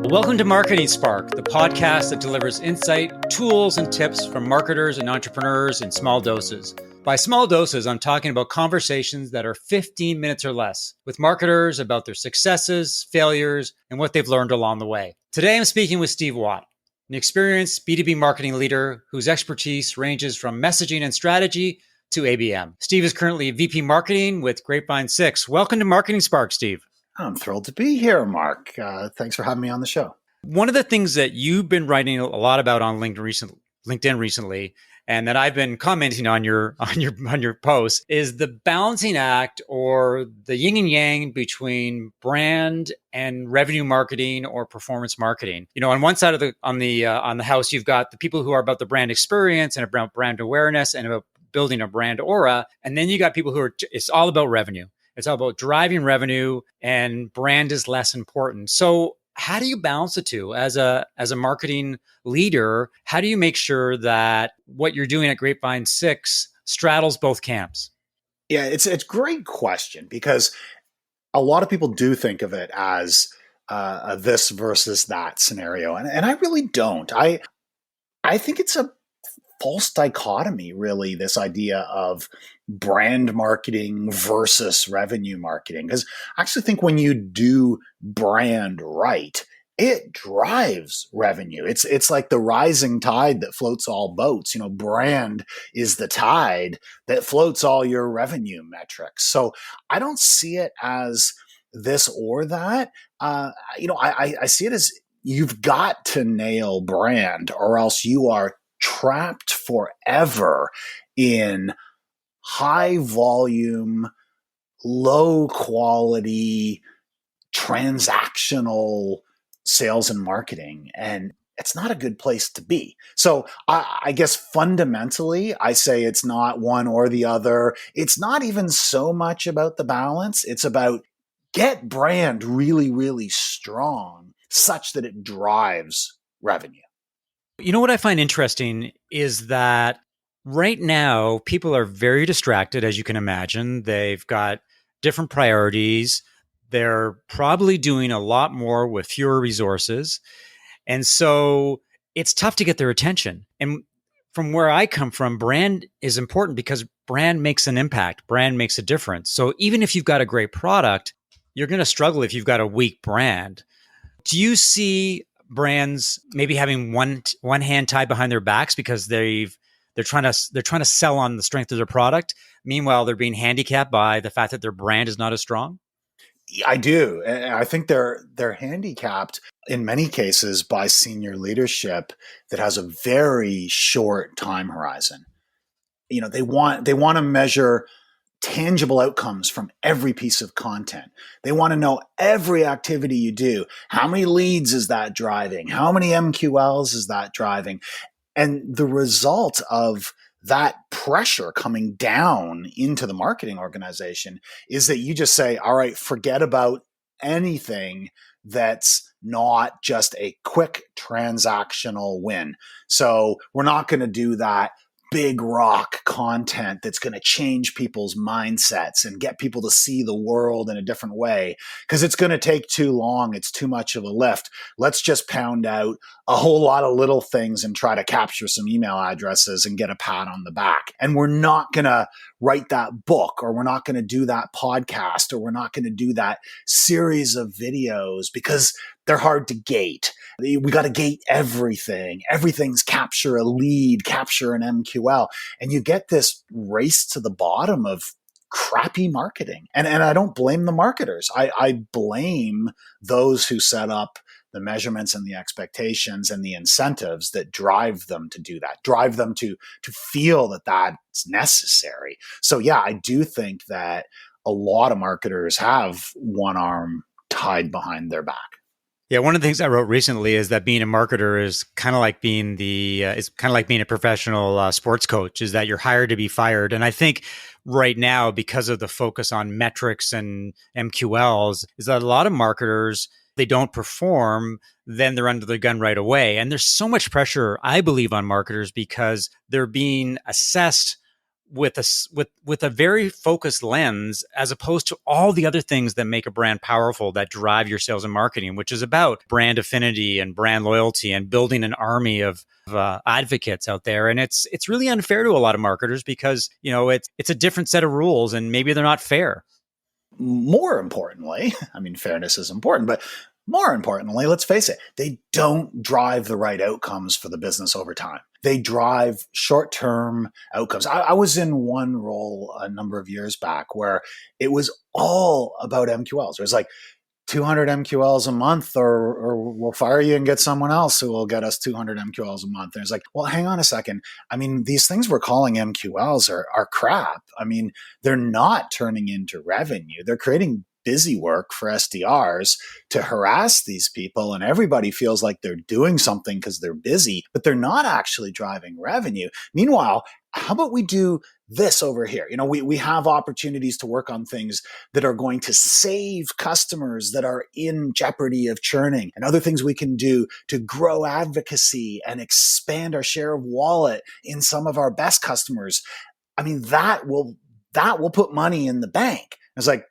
Welcome to Marketing Spark, the podcast that delivers insight, tools, and tips from marketers and entrepreneurs in small doses. By small doses, I'm talking about conversations that are 15 minutes or less with marketers about their successes, failures, and what they've learned along the way. Today, I'm speaking with Steve Watt, an experienced B2B marketing leader whose expertise ranges from messaging and strategy to ABM. Steve is currently VP Marketing with Grapevine 6. Welcome to Marketing Spark, Steve. I'm thrilled to be here, Mark. Thanks for having me on the show. One of the things that you've been writing a lot about on LinkedIn recently, and that I've been commenting on your posts, is the balancing act or the yin and yang between brand and revenue marketing or performance marketing. You know, on one side of the house, you've got the people who are about the brand experience and about brand awareness and about building a brand aura, and then you got people who are it's all about revenue. It's all about driving revenue, and brand is less important. So how do you balance the two as a marketing leader? How do you make sure that what you're doing at Grapevine 6 straddles both camps? Yeah, it's a great question because a lot of people do think of it as a this versus that scenario. And I really don't. I think it's a false dichotomy, really, this idea of brand marketing versus revenue marketing. Because I actually think when you do brand right, it drives revenue. It's like the rising tide that floats all boats. You know, brand is the tide that floats all your revenue metrics. So I don't see it as this or that. I see it as you've got to nail brand, or else you are trapped forever in high volume, low quality, transactional sales and marketing. And it's not a good place to be. So I guess fundamentally, I say it's not one or the other. It's not even so much about the balance. It's about get brand really, really strong such that it drives revenue. You know what I find interesting is that right now people are very distracted, as you can imagine. They've got different priorities. They're probably doing a lot more with fewer resources. And so it's tough to get their attention. And from where I come from, brand is important because brand makes an impact. Brand makes a difference. So even if you've got a great product, you're going to struggle if you've got a weak brand. Do you see brands maybe having one hand tied behind their backs because they're trying to sell on the strength of their product? Meanwhile, they're being handicapped by the fact that their brand is not as strong? I do. I think they're handicapped in many cases by senior leadership that has a very short time horizon. You know, they want to measure tangible outcomes from every piece of content. They want to know every activity you do. How many leads is that driving? How many MQLs is that driving? And the result of that pressure coming down into the marketing organization is that you just say, all right, forget about anything that's not just a quick transactional win. So we're not going to do that big rock content that's going to change people's mindsets and get people to see the world in a different way because it's going to take too long. It's too much of a lift. Let's just pound out a whole lot of little things and try to capture some email addresses and get a pat on the back. And we're not going to write that book, or we're not going to do that podcast, or we're not going to do that series of videos because they're hard to gate. We got to gate everything. Everything's capture a lead, capture an MQL. And you get this race to the bottom of crappy marketing. And I don't blame the marketers. I blame those who set up the measurements and the expectations and the incentives that drive them to do that, drive them to feel that that's necessary. So yeah, I do think that a lot of marketers have one arm tied behind their back. Yeah, one of the things I wrote recently is that being a marketer is kind of like being a professional sports coach. Is that you're hired to be fired? And I think right now, because of the focus on metrics and MQLs, is that a lot of marketers, they don't perform, then they're under the gun right away. And there's so much pressure, I believe, on marketers because they're being assessed with a very focused lens, as opposed to all the other things that make a brand powerful, that drive your sales and marketing, which is about brand affinity and brand loyalty and building an army of advocates out there. And it's really unfair to a lot of marketers because, it's a different set of rules and maybe they're not fair. More importantly, I mean, fairness is important, but more importantly, let's face it, they don't drive the right outcomes for the business over time. They drive short-term outcomes. I was in one role a number of years back where it was all about MQLs. It was like 200 MQLs a month, or we'll fire you and get someone else who will get us 200 MQLs a month. And it's like, well, hang on a second. I mean, these things we're calling MQLs are crap. I mean, they're not turning into revenue. They're creating busy work for SDRs to harass these people, and everybody feels like they're doing something because they're busy, but they're not actually driving revenue. Meanwhile, how about we do this over here? We have opportunities to work on things that are going to save customers that are in jeopardy of churning, and other things we can do to grow advocacy and expand our share of wallet in some of our best customers. I mean, that will put money in the bank. It's like,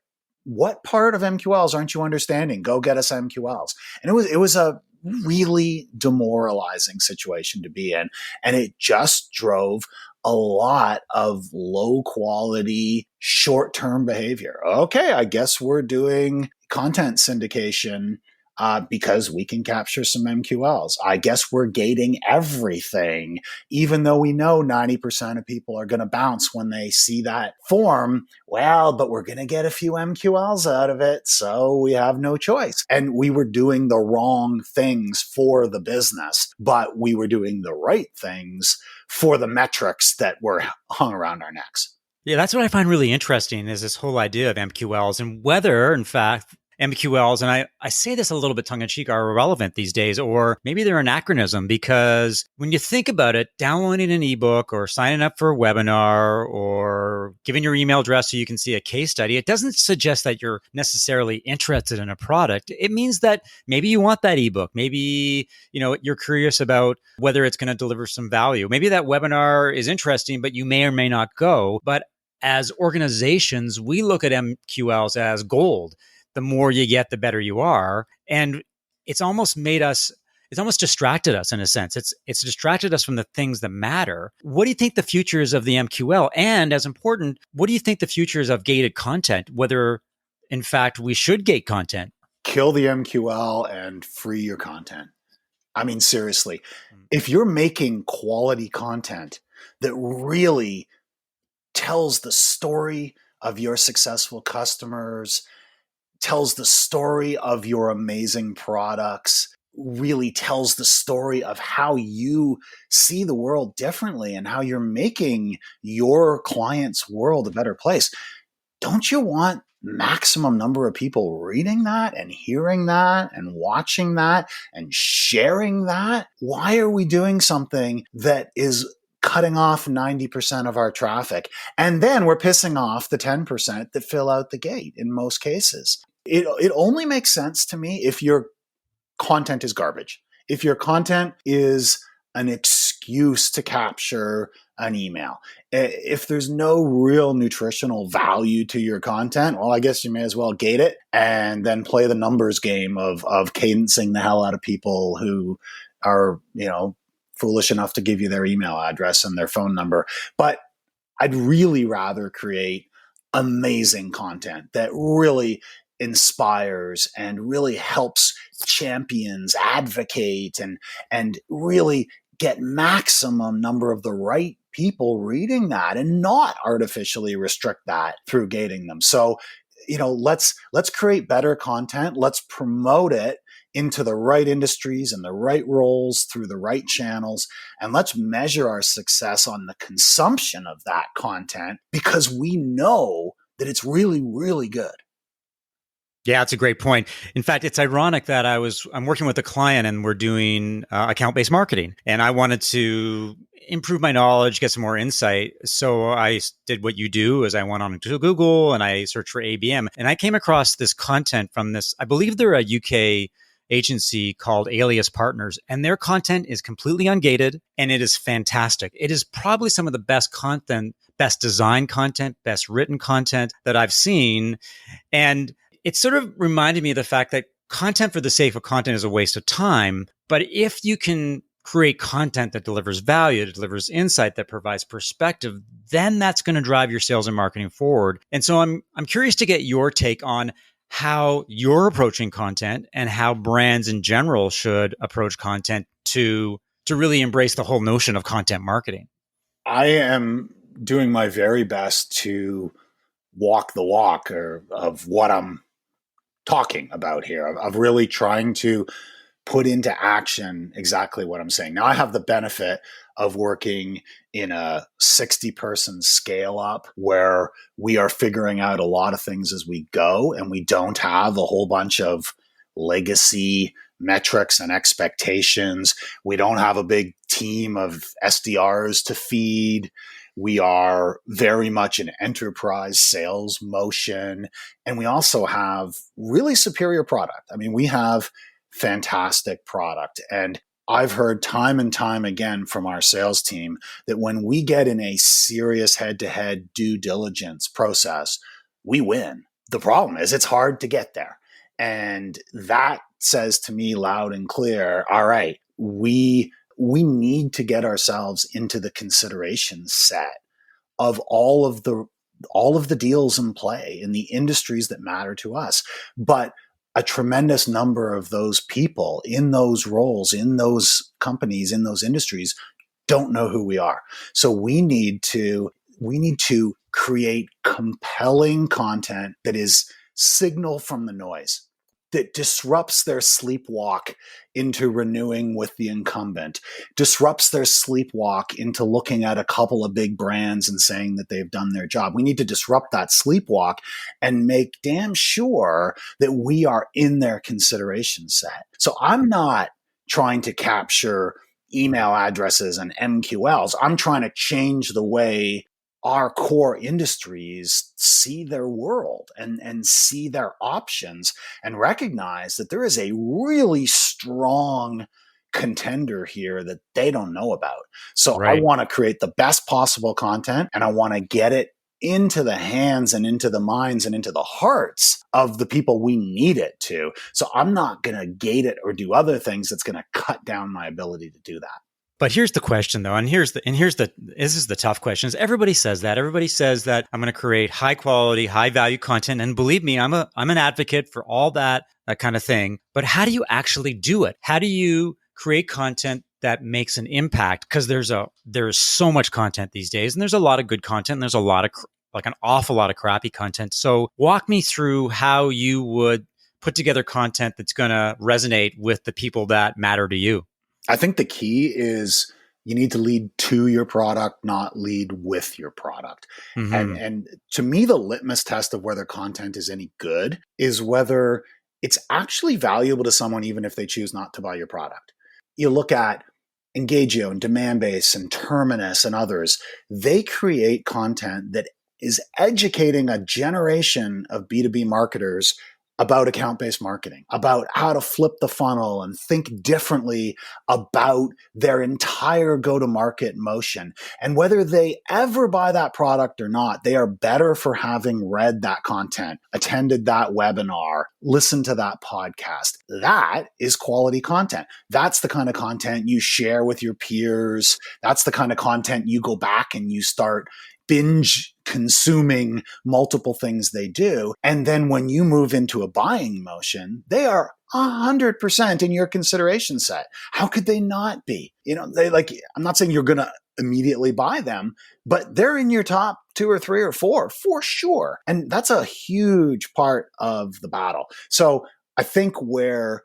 what part of MQLs aren't you understanding? Go get us MQLs. And it was a really demoralizing situation to be in. And it just drove a lot of low quality, short-term behavior. Okay, I guess we're doing content syndication because we can capture some MQLs. I guess we're gating everything, even though we know 90% of people are going to bounce when they see that form. Well, but we're going to get a few MQLs out of it, so we have no choice. And we were doing the wrong things for the business, but we were doing the right things for the metrics that were hung around our necks. Yeah, that's what I find really interesting, is this whole idea of MQLs and whether, in fact, MQLs, and I say this a little bit tongue-in-cheek, are irrelevant these days, or maybe they're an anachronism, because when you think about it, downloading an ebook or signing up for a webinar or giving your email address so you can see a case study, it doesn't suggest that you're necessarily interested in a product. It means that maybe you want that ebook. Maybe, you're curious about whether it's going to deliver some value. Maybe that webinar is interesting, but you may or may not go. But as organizations, we look at MQLs as gold. The more you get, the better you are. And it's almost distracted us in a sense. It's distracted us from the things that matter. What do you think the future is of the MQL? And as important, what do you think the future is of gated content? Whether, in fact, we should gate content? Kill the MQL and free your content. I mean, seriously, if you're making quality content that really tells the story of your successful customers, tells the story of your amazing products, really tells the story of how you see the world differently and how you're making your client's world a better place, don't you want maximum number of people reading that and hearing that and watching that and sharing that? Why are we doing something that is cutting off 90% of our traffic? And then we're pissing off the 10% that fill out the gate in most cases. It only makes sense to me if your content is garbage. If your content is an excuse to capture an email. If there's no real nutritional value to your content, well, I guess you may as well gate it and then play the numbers game of cadencing the hell out of people who are, foolish enough to give you their email address and their phone number. But I'd really rather create amazing content that really inspires and really helps champions advocate and really get maximum number of the right people reading that, and not artificially restrict that through gating them. So, let's create better content. Let's promote it into the right industries and the right roles through the right channels. And let's measure our success on the consumption of that content, because we know that it's really, really good. Yeah, that's a great point. In fact, it's ironic that I'm working with a client and we're doing account-based marketing, and I wanted to improve my knowledge, get some more insight. So I did what you do, is I went on to Google and I searched for ABM, and I came across this content from this, I believe they're a UK agency called Alias Partners, and their content is completely ungated and it is fantastic. It is probably some of the best content, best design content, best written content that I've seen. And it sort of reminded me of the fact that content for the sake of content is a waste of time. But if you can create content that delivers value, that delivers insight, that provides perspective, then that's going to drive your sales and marketing forward. And so I'm curious to get your take on how you're approaching content and how brands in general should approach content to really embrace the whole notion of content marketing. I am doing my very best to walk the walk of what I'm talking about here, of really trying to put into action exactly what I'm saying. Now, I have the benefit of working in a 60-person scale up where we are figuring out a lot of things as we go, and we don't have a whole bunch of legacy metrics and expectations. We don't have a big team of SDRs to feed. We are very much an enterprise sales motion. And we also have really superior product. I mean, we have fantastic product. And I've heard time and time again from our sales team that when we get in a serious head-to-head due diligence process, we win. The problem is it's hard to get there. And that says to me loud and clear, all right, we need to get ourselves into the consideration set of all of the deals in play in the industries that matter to us. But a tremendous number of those people in those roles, in those companies, in those industries don't know who we are. So we need to create compelling content that is signal from the noise, that disrupts their sleepwalk into renewing with the incumbent, disrupts their sleepwalk into looking at a couple of big brands and saying that they've done their job. We need to disrupt that sleepwalk and make damn sure that we are in their consideration set. So I'm not trying to capture email addresses and MQLs. I'm trying to change the way our core industries see their world and see their options and recognize that there is a really strong contender here that they don't know about. So right. I want to create the best possible content, and I want to get it into the hands and into the minds and into the hearts of the people we need it to. So I'm not going to gate it or do other things that's going to cut down my ability to do that. But here's the question, though, this is the tough question. Is everybody says that. Everybody says that I'm going to create high quality, high value content, and believe me, I'm an advocate for all that kind of thing. But how do you actually do it? How do you create content that makes an impact? Because there's so much content these days, and there's a lot of good content, and there's a lot of an awful lot of crappy content. So walk me through how you would put together content that's going to resonate with the people that matter to you. I think the key is you need to lead to your product, not lead with your product. Mm-hmm. And to me, the litmus test of whether content is any good is whether it's actually valuable to someone, even if they choose not to buy your product. You look at Engagio and Demandbase and Terminus and others. They create content that is educating a generation of B2B marketers about account-based marketing, about how to flip the funnel and think differently about their entire go-to-market motion. And whether they ever buy that product or not, they are better for having read that content, attended that webinar, listened to that podcast. That is quality content. That's the kind of content you share with your peers. That's the kind of content you go back and you start binge consuming multiple things they do. And then when you move into a buying motion, they are 100% in your consideration set. How could they not be? I'm not saying you're going to immediately buy them, but they're in your top 2 or 3 or 4 for sure. And that's a huge part of the battle. So I think where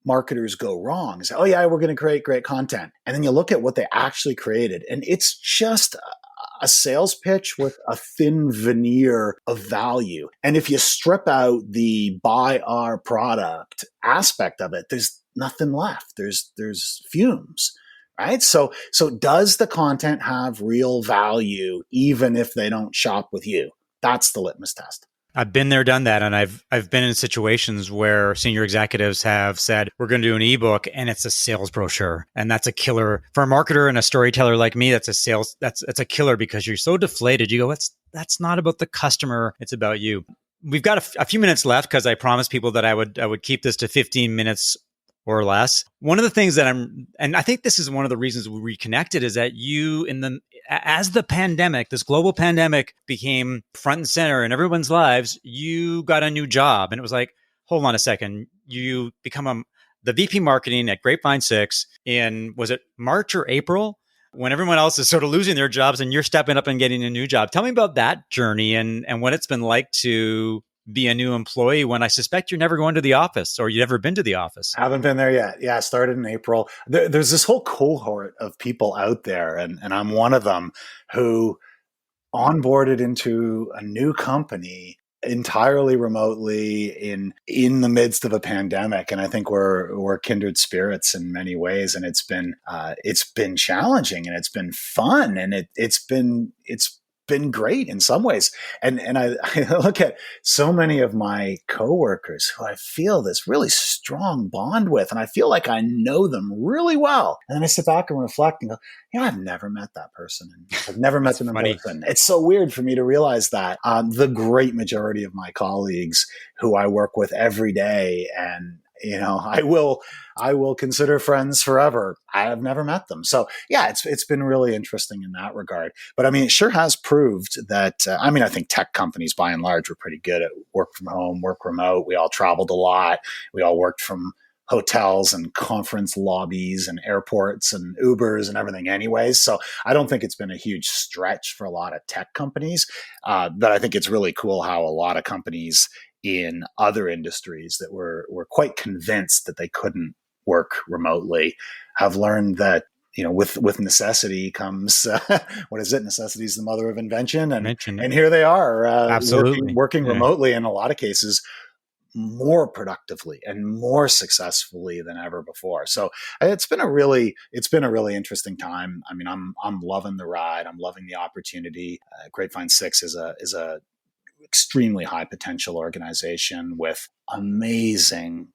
marketers go wrong is, oh yeah, we're going to create great content. And then you look at what they actually created, and it's just a sales pitch with a thin veneer of value. And if you strip out the buy our product aspect of it, there's nothing left. There's fumes, right? So does the content have real value even if they don't shop with you? That's the litmus test. I've been there, done that. And I've been in situations where senior executives have said, we're going to do an ebook and it's a sales brochure. And that's a killer for a marketer and a storyteller like me. That's a killer because you're so deflated. You go, that's not about the customer. It's about you. We've got a few minutes left because I promised people that I would keep this to 15 minutes or less. One of the things that and I think this is one of the reasons we reconnected, is that as the pandemic, this global pandemic became front and center in everyone's lives, you got a new job. And it was like, hold on a second, you become the VP marketing at Grapevine 6 in, was it March or April? When everyone else is sort of losing their jobs and you're stepping up and getting a new job. Tell me about that journey and what it's been like to be a new employee when I suspect you're never going to the office, or you've never been to the office. Haven't been there yet. Yeah, started in April. There's this whole cohort of people out there, and I'm one of them, who onboarded into a new company entirely remotely in the midst of a pandemic. And I think we're kindred spirits in many ways. And it's been challenging, and it's been fun, and it's been great in some ways. And I look at so many of my coworkers who I feel this really strong bond with, and I feel like I know them really well. And then I sit back and reflect and go, I've never met that person. I've never met them in person. It's so weird for me to realize that the great majority of my colleagues who I work with every day, and I will consider friends forever, I have never met them. So yeah, it's been really interesting in that regard. But I mean, it sure has proved that, I think tech companies by and large were pretty good at work from home, work remote. We all traveled a lot. We all worked from hotels and conference lobbies and airports and Ubers and everything anyways. So I don't think it's been a huge stretch for a lot of tech companies. But I think it's really cool how a lot of companies in other industries that were quite convinced that they couldn't work remotely have learned that, with necessity comes, what is it? Necessity is the mother of invention. And here they are, absolutely working remotely in a lot of cases more productively and more successfully than ever before. So it's been a really interesting time. I mean, I'm loving the ride. I'm loving the opportunity. Grapevine 6 is a extremely high potential organization with amazing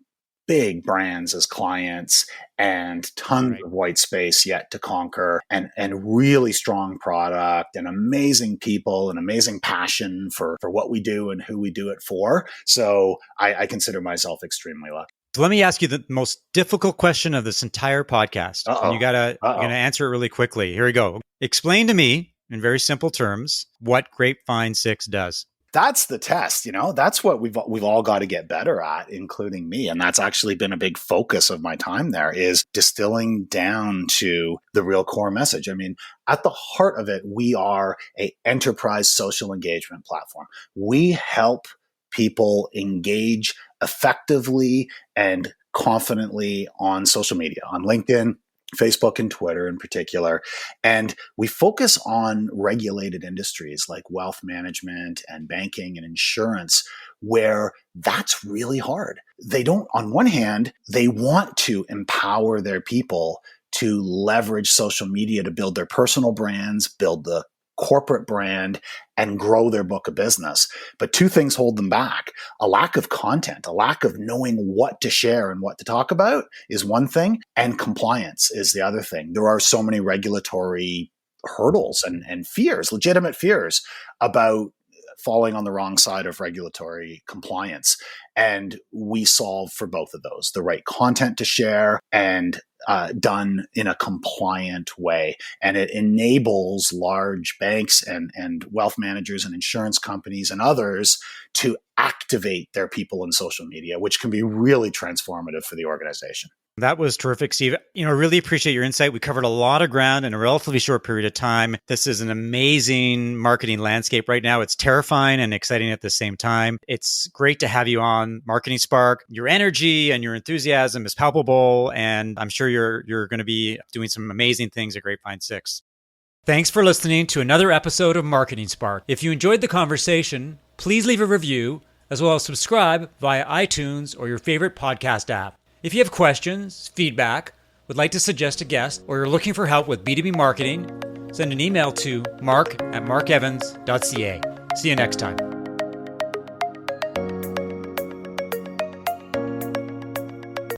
big brands as clients and tons of white space yet to conquer, and really strong product and amazing people and amazing passion for what we do and who we do it for. So I consider myself extremely lucky. So let me ask you the most difficult question of this entire podcast. And you're going to answer it really quickly. Here we go. Explain to me in very simple terms what Grapevine 6 does. That's the test, that's what we've all got to get better at, including me. And that's actually been a big focus of my time there, is distilling down to the real core message. I mean, at the heart of it, we are an enterprise social engagement platform. We help people engage effectively and confidently on social media, on LinkedIn, Facebook and Twitter in particular. And we focus on regulated industries like wealth management and banking and insurance, where that's really hard. On one hand, they want to empower their people to leverage social media to build their personal brands, build the corporate brand, and grow their book of business. But two things hold them back. A lack of content, a lack of knowing what to share and what to talk about is one thing, and compliance is the other thing. There are so many regulatory hurdles and fears, legitimate fears about falling on the wrong side of regulatory compliance. And we solve for both of those, the right content to share and done in a compliant way. And it enables large banks and wealth managers and insurance companies and others to activate their people in social media, which can be really transformative for the organization. That was terrific, Steve. I really appreciate your insight. We covered a lot of ground in a relatively short period of time. This is an amazing marketing landscape right now. It's terrifying and exciting at the same time. It's great to have you on Marketing Spark. Your energy and your enthusiasm is palpable, and I'm sure you're going to be doing some amazing things at Grapevine 6. Thanks for listening to another episode of Marketing Spark. If you enjoyed the conversation, please leave a review, as well as subscribe via iTunes or your favorite podcast app. If you have questions, feedback, would like to suggest a guest, or you're looking for help with B2B marketing, send an email to mark@markevans.ca. See you next time.